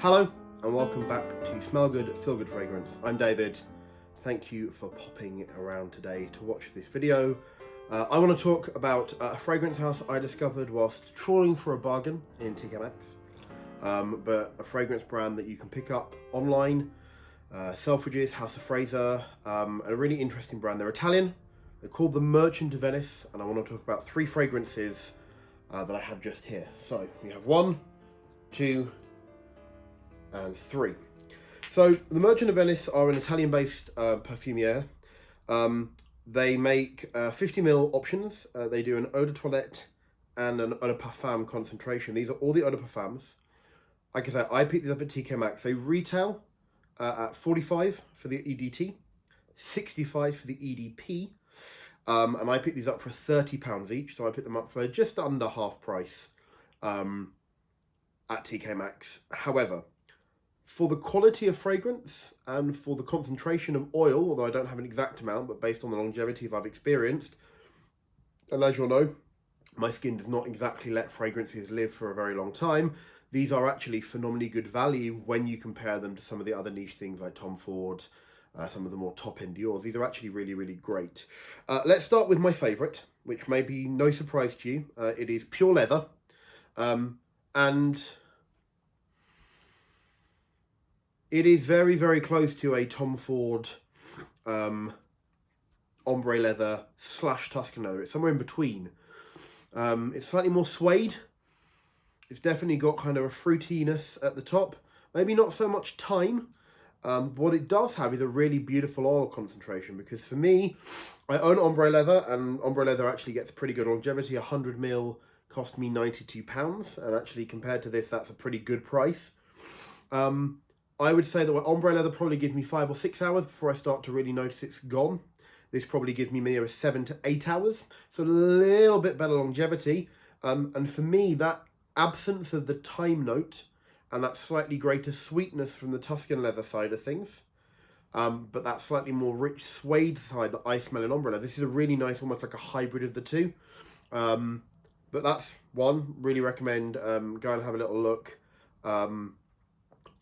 Hello and welcome back to Smell Good, Feel Good Fragrance. I'm David. Thank you for popping around today to watch this video. I want to talk about a fragrance house I discovered whilst trawling for a bargain in TK Maxx, but a fragrance brand that you can pick up online, Selfridges, House of Fraser, and a really interesting brand. They're Italian. They're called the Merchant of Venice, and I want to talk about three fragrances that I have just here. So we have 1, 2, and 3. So the Merchant of Venice are an Italian-based perfumier. They make 50ml options. They do an eau de toilette and an eau de parfum concentration. These are all the eau de parfums. Like I said, I picked these up at TK Maxx. They retail at 45 for the EDT, 65 for the EDP, and I picked these up for £30 each. So I picked them up for just under half price at TK Maxx. However, for the quality of fragrance and for the concentration of oil, although I don't have an exact amount, but based on the longevity I've experienced, and as you'll know, my skin does not exactly let fragrances live for a very long time. These are actually phenomenally good value when you compare them to some of the other niche things like Tom Ford, some of the more top-end Diors. These are actually really, really great. Let's start with my favourite, which may be no surprise to you. It is Pure Leather, and it is very, very close to a Tom Ford ombre leather / Tuscan leather. It's somewhere in between. It's slightly more suede. It's definitely got kind of a fruitiness at the top. Maybe not so much thyme. What it does have is a really beautiful oil concentration, because for me, I own ombre leather, and ombre leather actually gets pretty good longevity. 100ml cost me £92, and actually compared to this, that's a pretty good price. I would say that ombre leather probably gives me 5 or 6 hours before I start to really notice it's gone. This probably gives me maybe 7 to 8 hours, so a little bit better longevity. And for me, that absence of the thyme note and that slightly greater sweetness from the Tuscan leather side of things, but that slightly more rich suede side that I smell in ombre leather, this is a really nice, almost like a hybrid of the two. But that's one. Really recommend go and have a little look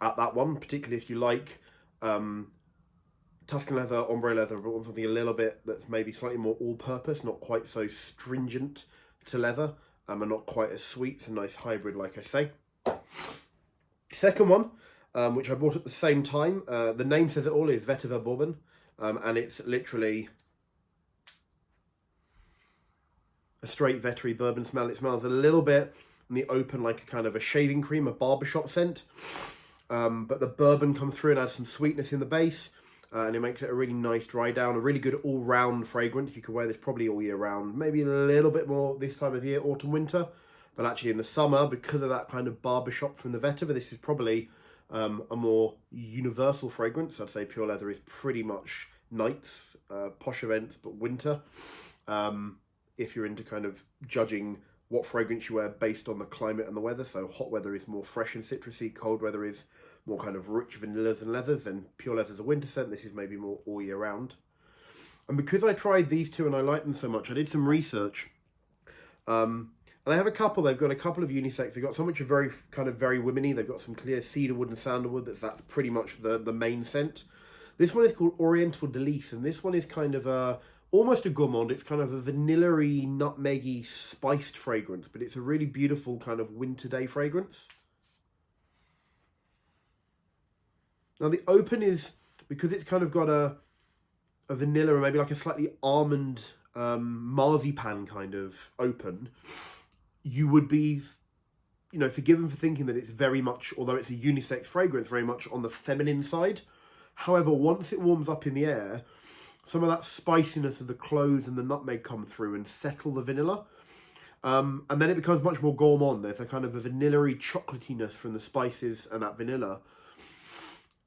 at that one, particularly if you like Tuscan leather, ombre leather, but something a little bit that's maybe slightly more all-purpose, not quite so stringent to leather, and not quite as sweet. It's a nice hybrid, like I say. Second one, which I bought at the same time, the name says it all, is Vetiver Bourbon, and it's literally a straight Vetiver bourbon smell. It smells a little bit in the open like a kind of a shaving cream, a barbershop scent. But the bourbon comes through and adds some sweetness in the base, and it makes it a really nice dry down, a really good all-round fragrance. You can wear this probably all year round, maybe a little bit more this time of year, autumn, winter, but actually in the summer, because of that kind of barbershop from the Vetiver, this is probably a more universal fragrance. I'd say Pure Leather is pretty much nights, posh events, but winter. If you're into kind of judging what fragrance you wear based on the climate and the weather. So hot weather is more fresh and citrusy, cold weather is more kind of rich vanillas and leathers, and Pure Leather's a winter scent. This is maybe more all year round. And because I tried these two and I like them so much, I did some research. And they have a couple, they've got a couple of unisex. They've got some which are very kind of very womany. They've got some clear cedarwood and sandalwood. That's pretty much the main scent. This one is called Oriental Delice, and this one is kind of almost a gourmand. It's kind of a vanilla-y, nutmeggy, spiced fragrance, but it's a really beautiful kind of winter day fragrance. Now the open is, because it's kind of got a vanilla or maybe like a slightly almond marzipan kind of open, you would be, you know, forgiven for thinking that it's very much, although it's a unisex fragrance, very much on the feminine side. However, once it warms up in the air, some of that spiciness of the cloves and the nutmeg come through and settle the vanilla. And then it becomes much more gourmand. There's a kind of a vanilla-y chocolatiness from the spices and that vanilla.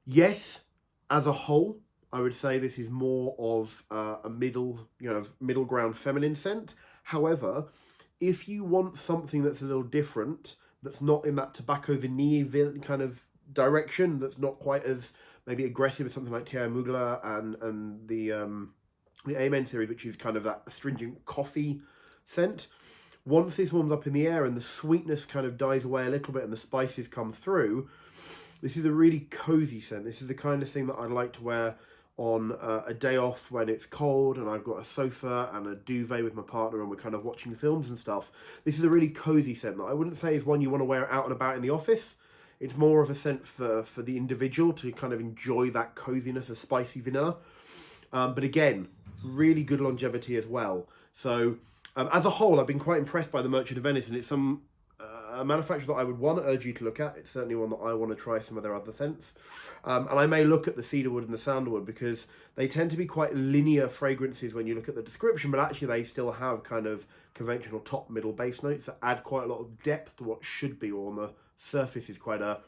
Yes, as a whole, I would say this is more of a middle ground feminine scent. However, if you want something that's a little different, that's not in that tobacco vanille kind of direction, that's not quite as maybe aggressive as something like Thierry Mugler and the Amen series, which is kind of that astringent coffee scent. Once this warms up in the air and the sweetness kind of dies away a little bit and the spices come through, This is a really cozy scent. This is the kind of thing that I like to wear on a day off when it's cold and I've got a sofa and a duvet with my partner and we're kind of watching films and stuff. This is a really cozy scent that I wouldn't say is one you want to wear out and about in the office. It's more of a scent for the individual to kind of enjoy that coziness of spicy vanilla. But again, really good longevity as well. So as a whole, I've been quite impressed by the Merchant of Venice, and it's a manufacturer that I would want to urge you to look at. It's certainly one that I want to try some of their other scents. And I may look at the cedarwood and the sandalwood because they tend to be quite linear fragrances when you look at the description, but actually they still have kind of conventional top, middle, base notes that add quite a lot of depth to what should be, or on the surface is quite a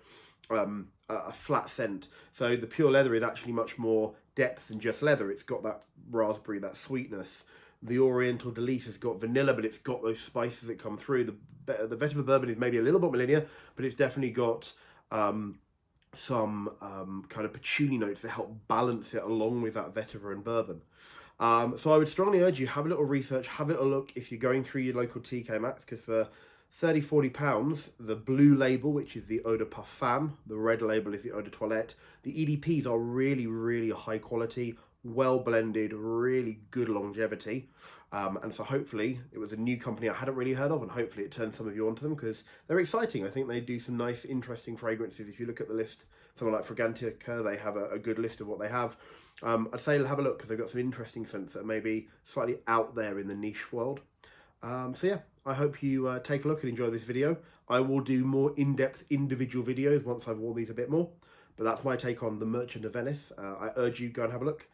flat scent. So the pure leather is actually much more depth than just leather. It's got that raspberry, that sweetness. The Oriental Delice has got vanilla, but it's got those spices that come through. The Vetiver Bourbon is maybe a little bit more linear, but it's definitely got some kind of patchouli notes that help balance it along with that vetiver and bourbon. So I would strongly urge you, have a little research, have a little look if you're going through your local TK Maxx, because for £30–40, the blue label, which is the Eau de Parfum, the red label is the Eau de Toilette. The EDPs are really, really high quality, well blended, really good longevity. And so hopefully it was a new company I hadn't really heard of, and hopefully it turned some of you onto them because they're exciting. I think they do some nice, interesting fragrances. If you look at the list, someone like Fragrantica, they have a good list of what they have. I'd say have a look because they've got some interesting scents that are maybe slightly out there in the niche world. So yeah, I hope you take a look and enjoy this video. I will do more in-depth individual videos once I've worn these a bit more, but that's my take on the Merchant of Venice. I urge you, go and have a look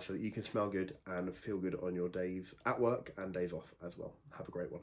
so that you can smell good and feel good on your days at work and days off as well. Have a great one.